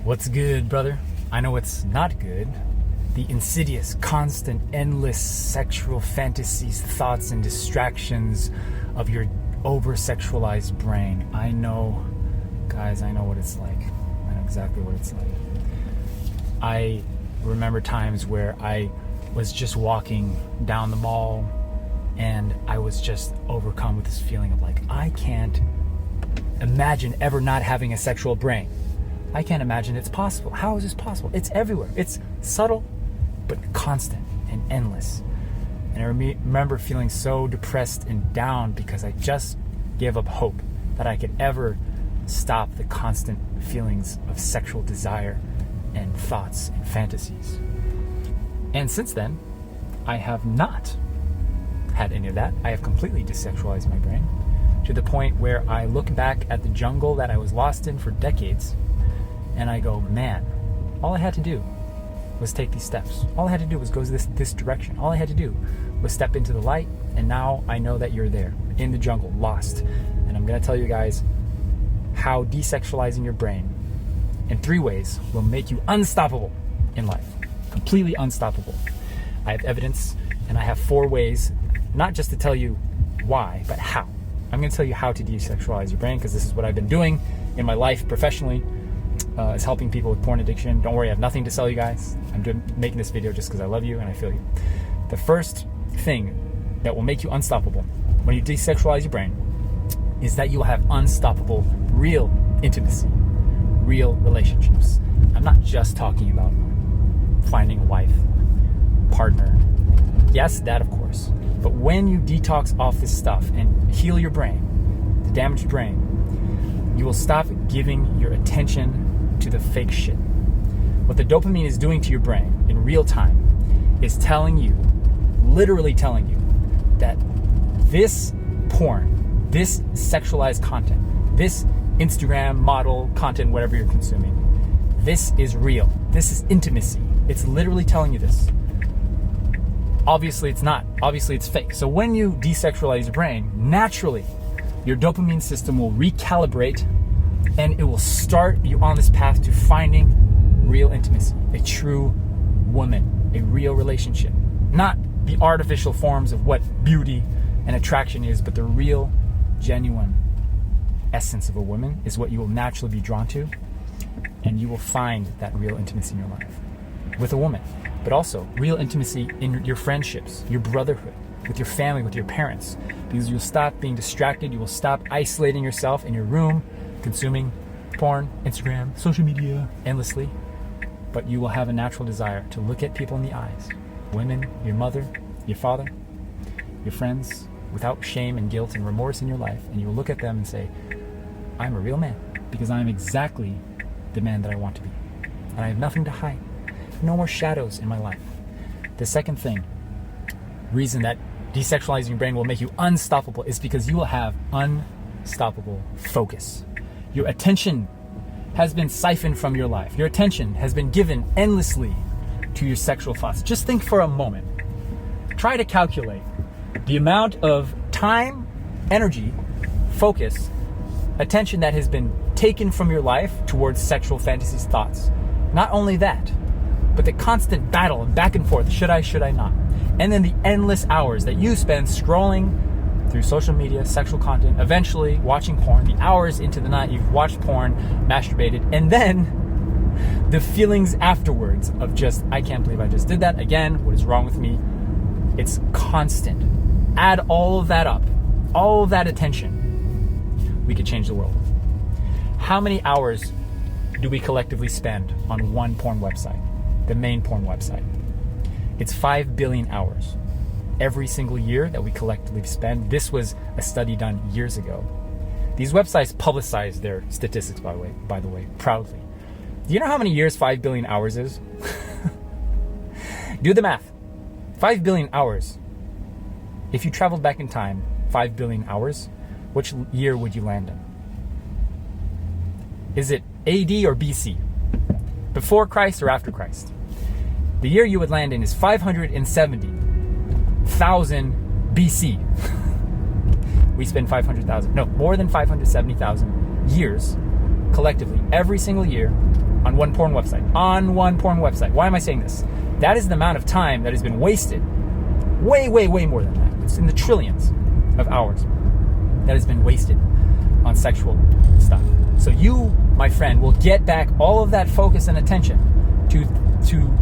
What's good, brother? I know it's not good. The insidious, constant, endless sexual fantasies, thoughts, and distractions of your over-sexualized brain. I know, guys, I know what it's like. I know exactly what it's like. I remember times where I was just walking down the mall and I was just overcome with this feeling of like, I can't imagine ever not having a sexual brain. I can't imagine it's possible. How is this possible? It's everywhere. It's subtle, but constant and endless. And I remember feeling so depressed and down because I just gave up hope that I could ever stop the constant feelings of sexual desire and thoughts and fantasies. And since then, I have not had any of that. I have completely desexualized my brain to the point where I look back at the jungle that I was lost in for decades and I go, man, all I had to do was take these steps. All I had to do was go this direction. All I had to do was step into the light, and now I know that you're there in the jungle, lost. And I'm gonna tell you guys how desexualizing your brain in 3 ways will make you unstoppable in life. Completely unstoppable. I have evidence, and I have 4 ways, not just to tell you why, but how. I'm gonna tell you how to desexualize your brain, because this is what I've been doing in my life professionally. Is helping people with porn addiction. Don't worry, I have nothing to sell you guys. I'm making this video just because I love you and I feel you. The first thing that will make you unstoppable when you desexualize your brain is that you will have unstoppable real intimacy, real relationships. I'm not just talking about finding a wife, partner. Yes, that of course. But when you detox off this stuff and heal your brain, the damaged brain, you will stop giving your attention to the fake shit. What the dopamine is doing to your brain in real time is telling you, literally telling you, that this porn, this sexualized content, this Instagram model content, whatever you're consuming, this is real. This is intimacy. It's literally telling you this. Obviously it's not. Obviously it's fake. So when you desexualize your brain, naturally your dopamine system will recalibrate and it will start you on this path to finding real intimacy, a true woman, a real relationship. Not the artificial forms of what beauty and attraction is, but the real, genuine essence of a woman is what you will naturally be drawn to, and you will find that real intimacy in your life with a woman, but also real intimacy in your friendships, your brotherhood, with your family, with your parents, because you'll stop being distracted, you will stop isolating yourself in your room, consuming porn, Instagram, social media endlessly, but you will have a natural desire to look at people in the eyes, women, your mother, your father, your friends, without shame and guilt and remorse in your life, and you will look at them and say, I'm a real man because I'm exactly the man that I want to be, and I have nothing to hide, no more shadows in my life. The second reason that desexualizing your brain will make you unstoppable is because you will have unstoppable focus. Your attention has been siphoned from your life. Your attention has been given endlessly to your sexual thoughts. Just think for a moment. Try to calculate the amount of time, energy, focus, attention that has been taken from your life towards sexual fantasies, thoughts. Not only that, but the constant battle and back and forth, should I not? And then the endless hours that you spend scrolling through social media, sexual content, eventually watching porn, the hours into the night you've watched porn, masturbated, and then the feelings afterwards of just, I can't believe I just did that again, what is wrong with me? It's constant. Add all of that up, all of that attention, we could change the world. How many hours do we collectively spend on one porn website, the main porn website? It's 5 billion hours. Every single year that we collectively spend. This was a study done years ago. These websites publicize their statistics, by the way, proudly. Do you know how many years 5 billion hours is? Do the math. 5 billion hours. If you traveled back in time 5 billion hours, which year would you land in? Is it AD or BC? Before Christ or after Christ? The year you would land in is 570,000 BC. We spend 500,000, no, more than 570,000 years collectively every single year on one porn website. On one porn website. Why am I saying this? That is the amount of time that has been wasted. Way, way, way more than that. It's in the trillions of hours that has been wasted on sexual stuff. So you, my friend, will get back all of that focus and attention to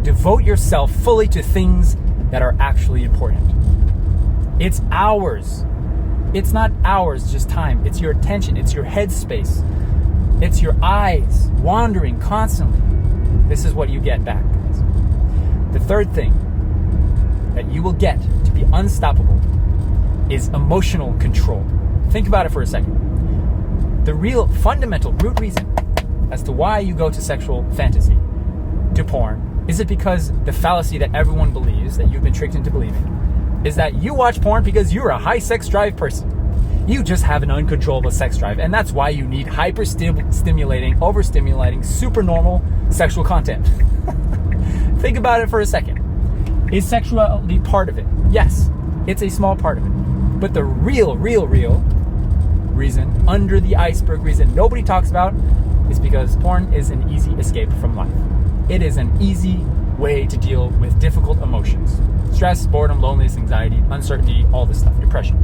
devote yourself fully to things that are actually important. It's hours. It's not hours, just time. It's your attention. It's your headspace. It's your eyes wandering constantly. This is what you get back, guys. The third thing that you will get to be unstoppable is emotional control. Think about it for a second. The real fundamental root reason as to why you go to sexual fantasy, to porn, is it because the fallacy that everyone believes, that you've been tricked into believing, is that you watch porn because you're a high sex drive person. You just have an uncontrollable sex drive, and that's why you need hyper-stimulating, overstimulating, super normal sexual content. Think about it for a second. Is sexuality part of it? Yes, it's a small part of it. But the real reason, under the iceberg reason nobody talks about, is because porn is an easy escape from life. It is an easy way to deal with difficult emotions. Stress, boredom, loneliness, anxiety, uncertainty, all this stuff, depression.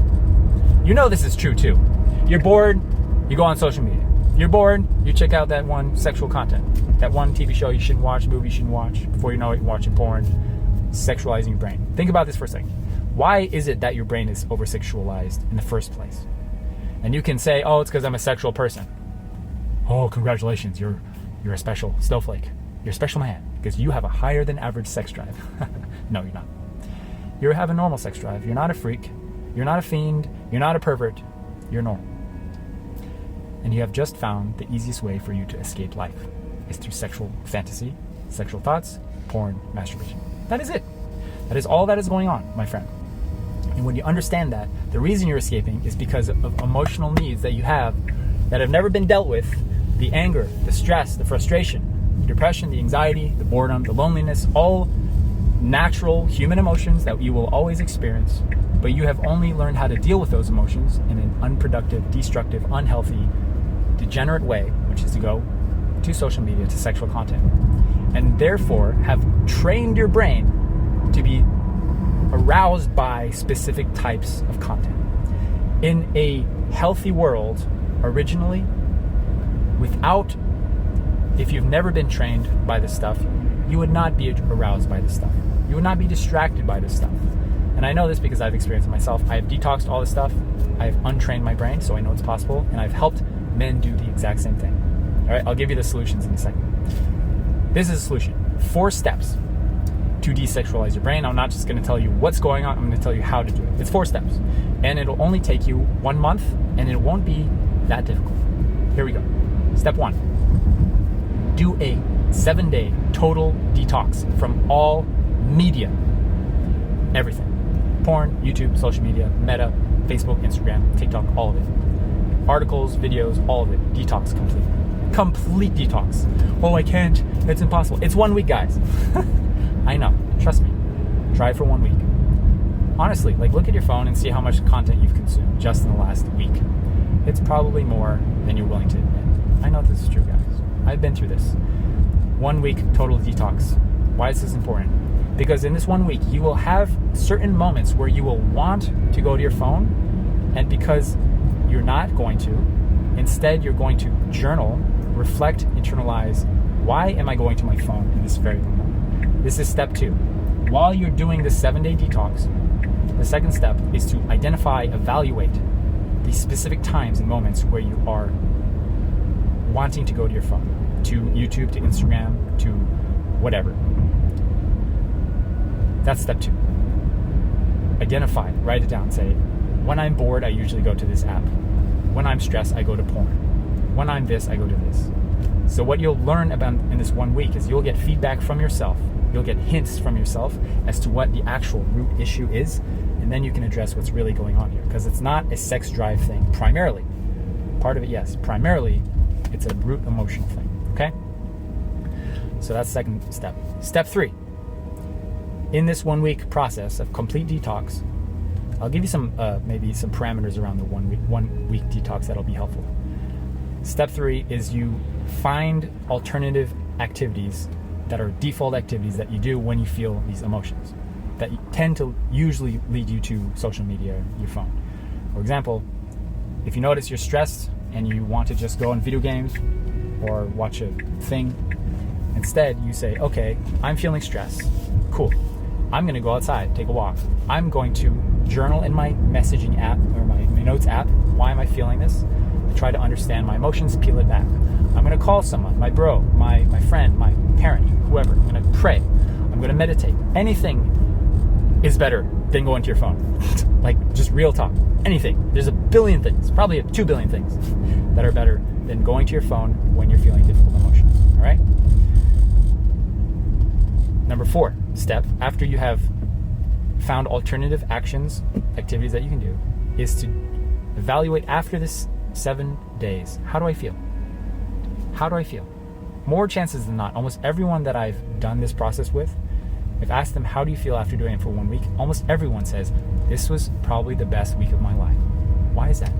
You know this is true too. You're bored, you go on social media. You're bored, you check out that one sexual content, that one TV show you shouldn't watch, movie you shouldn't watch. Before you know it, you're watching porn, sexualizing your brain. Think about this for a second. Why is it that your brain is over-sexualized in the first place? And you can say, oh, it's because I'm a sexual person. Oh, congratulations, you're a special snowflake. You're a special man because you have a higher than average sex drive. No, you're not. You have a normal sex drive. You're not a freak. You're not a fiend. You're not a pervert. You're normal. And you have just found the easiest way for you to escape life is through sexual fantasy, sexual thoughts, porn, masturbation. That is it. That is all that is going on, my friend. And when you understand that, the reason you're escaping is because of emotional needs that you have that have never been dealt with. The anger, the stress, the frustration, the depression, the anxiety, the boredom, the loneliness, all natural human emotions that you will always experience, but you have only learned how to deal with those emotions in an unproductive, destructive, unhealthy, degenerate way, which is to go to social media, to sexual content, and therefore have trained your brain to be aroused by specific types of content. In a healthy world, originally, if you've never been trained by this stuff, you would not be aroused by this stuff. You would not be distracted by this stuff. And I know this because I've experienced it myself. I have detoxed all this stuff. I've untrained my brain, so I know it's possible. And I've helped men do the exact same thing. All right, I'll give you the solutions in a second. This is a solution. 4 steps to desexualize your brain. I'm not just going to tell you what's going on. I'm going to tell you how to do it. It's 4 steps. And it'll only take you 1 month, and it won't be that difficult. Here we go. Step 1. Do a 7-day total detox from all media. Everything. Porn, YouTube, social media, Meta, Facebook, Instagram, TikTok, all of it. Articles, videos, all of it. Detox complete. Complete detox. Oh, I can't. It's impossible. It's 1 week, guys. I know. Trust me. Try it for 1 week. Honestly, look at your phone and see how much content you've consumed just in the last week. It's probably more than you're willing to admit. I know this is true, guys. I've been through this. 1 week total detox. Why is this important? Because in this 1 week, you will have certain moments where you will want to go to your phone, and because you're not going to, instead you're going to journal, reflect, internalize, why am I going to my phone in this very moment? This is step 2. While you're doing this 7-day detox, the second step is to identify, evaluate the specific times and moments where you are wanting to go to your phone, to YouTube, to Instagram, to whatever. That's step 2. Identify, write it down, say, when I'm bored, I usually go to this app. When I'm stressed, I go to porn. When I'm this, I go to this. So what you'll learn about in this 1 week is you'll get feedback from yourself. You'll get hints from yourself as to what the actual root issue is, and then you can address what's really going on here. Because it's not a sex drive thing, primarily. Part of it, yes. Primarily, it's a root emotional thing, okay? So that's second step. Step 3. In this 1 week process of complete detox, I'll give you some maybe some parameters around the 1 week detox that'll be helpful. Step 3 is you find alternative activities that are default activities that you do when you feel these emotions that tend to usually lead you to social media, your phone. For example, if you notice you're stressed and you want to just go on video games or watch a thing, instead you say, okay, I'm feeling stressed. Cool. I'm going to go outside, take a walk. I'm going to journal in my messaging app or my notes app. Why am I feeling this? I try to understand my emotions, peel it back. I'm going to call someone, my bro, my friend, my parent, whoever. I'm going to pray. I'm going to meditate. Anything is better than going to your phone. Like, just real talk. Anything. There's a billion things, probably 2 billion things that are better than going to your phone when you're feeling difficult emotions. All right? Number 4 step, after you have found alternative actions, activities that you can do, is to evaluate after this 7 days. How do I feel? How do I feel? More chances than not, almost everyone that I've done this process with, I've asked them, how do you feel after doing it for 1 week? Almost everyone says, this was probably the best week of my life. Why is that?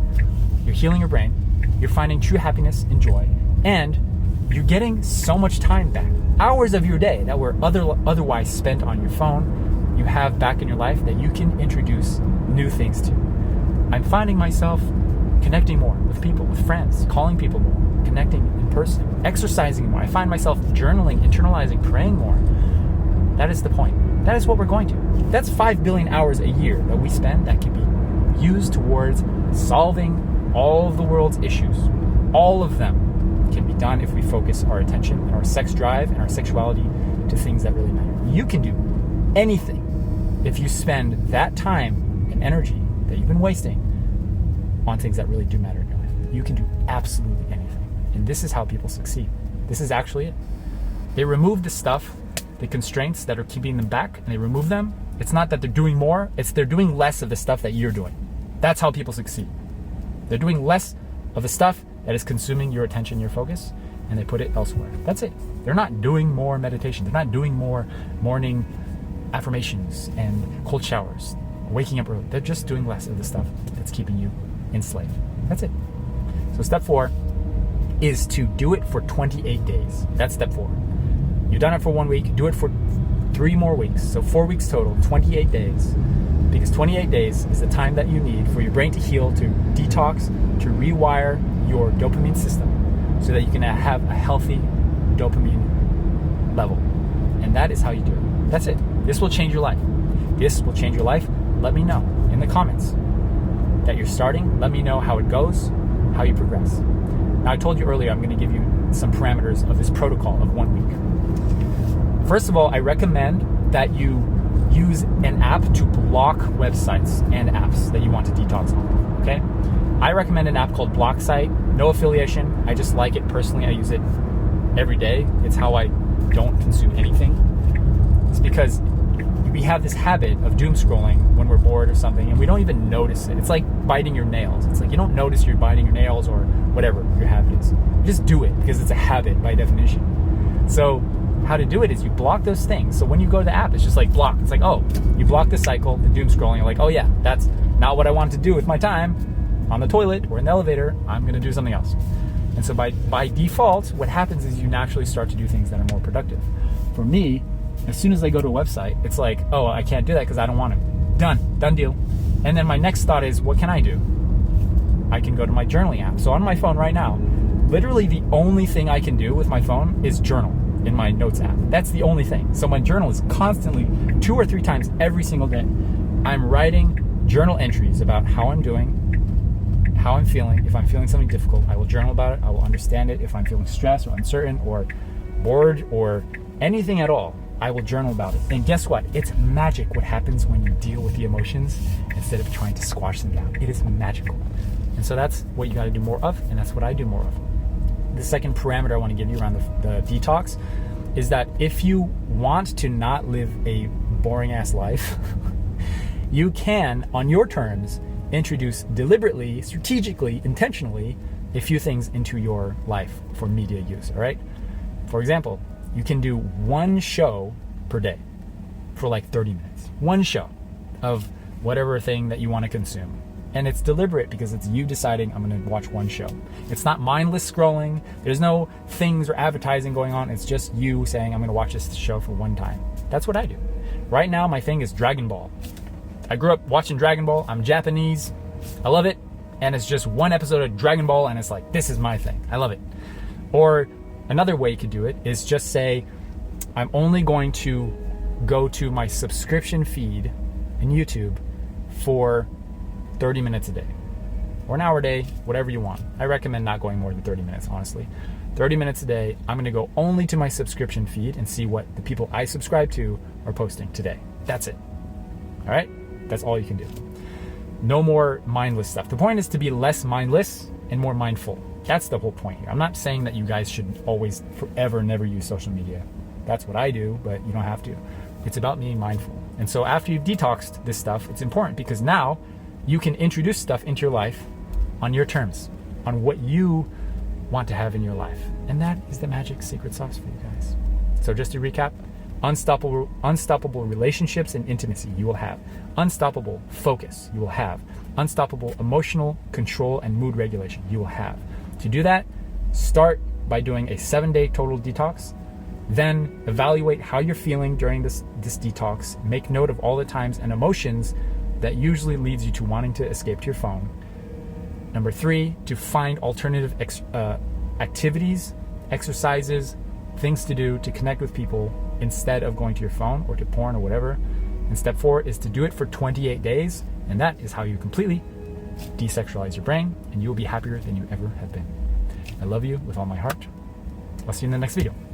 You're healing your brain, you're finding true happiness and joy, and you're getting so much time back. Hours of your day that were otherwise spent on your phone, you have back in your life that you can introduce new things to. I'm finding myself connecting more with people, with friends, calling people more, connecting in person, exercising more. I find myself journaling, internalizing, praying more. That is the point. That is what we're going to. That's 5 billion hours a year that we spend that can be used towards solving all of the world's issues. All of them can be done if we focus our attention and our sex drive and our sexuality to things that really matter. You can do anything if you spend that time and energy that you've been wasting on things that really do matter in your life. You can do absolutely anything. And this is how people succeed. This is actually it. They remove the stuff, the constraints that are keeping them back, and they remove them. It's not that they're doing more, it's they're doing less of the stuff that you're doing. That's how people succeed. They're doing less of the stuff that is consuming your attention, your focus, and they put it elsewhere. That's it. They're not doing more meditation. They're not doing more morning affirmations and cold showers, waking up early. They're just doing less of the stuff that's keeping you enslaved. That's it. So step 4 is to do it for 28 days. That's step 4. You've done it for 1 week, do it for 3 more weeks. So 4 weeks total, 28 days. Because 28 days is the time that you need for your brain to heal, to detox, to rewire your dopamine system so that you can have a healthy dopamine level. And that is how you do it. That's it. This will change your life. This will change your life. Let me know in the comments that you're starting. Let me know how it goes, how you progress. Now, I told you earlier I'm going to give you some parameters of this protocol of 1 week. First of all, I recommend that you use an app to block websites and apps that you want to detox on, okay? I recommend an app called BlockSite. No affiliation. I just like it personally. I use it every day. It's how I don't consume anything. It's because we have this habit of doom scrolling when we're bored or something, and we don't even notice it. It's like biting your nails. It's like you don't notice you're biting your nails or whatever your habit is. You just do it because it's a habit by definition. So how to do it is you block those things. So when you go to the app, it's just like block. It's like, oh, you block the cycle, the doom scrolling. You're like, oh yeah, that's not what I wanted to do with my time on the toilet or in the elevator. I'm going to do something else. And so by default, what happens is you naturally start to do things that are more productive. For me, as soon as I go to a website, it's like, oh, I can't do that because I don't want to. Done deal. And then my next thought is, what can I do? I can go to my journaling app. So on my phone right now, literally the only thing I can do with my phone is journal in my notes app. That's the only thing. So my journal is constantly 2 or 3 times every single day. I'm writing journal entries about how I'm doing, how I'm feeling. If I'm feeling something difficult, I will journal about it. I will understand it. If I'm feeling stressed or uncertain or bored or anything at all, I will journal about it. And guess what? It's magic what happens when you deal with the emotions instead of trying to squash them down. It is magical. And so that's what you got to do more of, and that's what I do more of. The second parameter I want to give you around the detox is that if you want to not live a boring ass life, you can, on your terms, introduce deliberately, strategically, intentionally, a few things into your life for media use, all right? For example, you can do 1 show per day for like 30 minutes. 1 show of whatever thing that you want to consume. And it's deliberate because it's you deciding I'm going to watch one show. It's not mindless scrolling. There's no things or advertising going on. It's just you saying I'm going to watch this show for one time. That's what I do. Right now, my thing is Dragon Ball. I grew up watching Dragon Ball. I'm Japanese. I love it. And it's just one episode of Dragon Ball and it's like, this is my thing. I love it. Or another way you could do it is just say, I'm only going to go to my subscription feed in YouTube for 30 minutes a day or an hour a day, whatever you want. I recommend not going more than 30 minutes, honestly. 30 minutes a day, I'm gonna go only to my subscription feed and see what the people I subscribe to are posting today. That's it. All right? That's all you can do. No more mindless stuff. The point is to be less mindless and more mindful. That's the whole point here. I'm not saying that you guys should always, forever, never use social media. That's what I do, but you don't have to. It's about being mindful. And so after you've detoxed this stuff, it's important because now you can introduce stuff into your life on your terms, on what you want to have in your life. And that is the magic secret sauce for you guys. So just to recap, unstoppable relationships and intimacy you will have. Unstoppable focus you will have. Unstoppable emotional control and mood regulation you will have. To do that, start by doing a 7-day total detox. Then evaluate how you're feeling during this detox. Make note of all the times and emotions that usually leads you to wanting to escape to your phone. Number 3, to find alternative activities, exercises, things to do to connect with people instead of going to your phone or to porn or whatever. And step 4 is to do it for 28 days. And that is how you completely desexualize your brain and you will be happier than you ever have been. I love you with all my heart. I'll see you in the next video.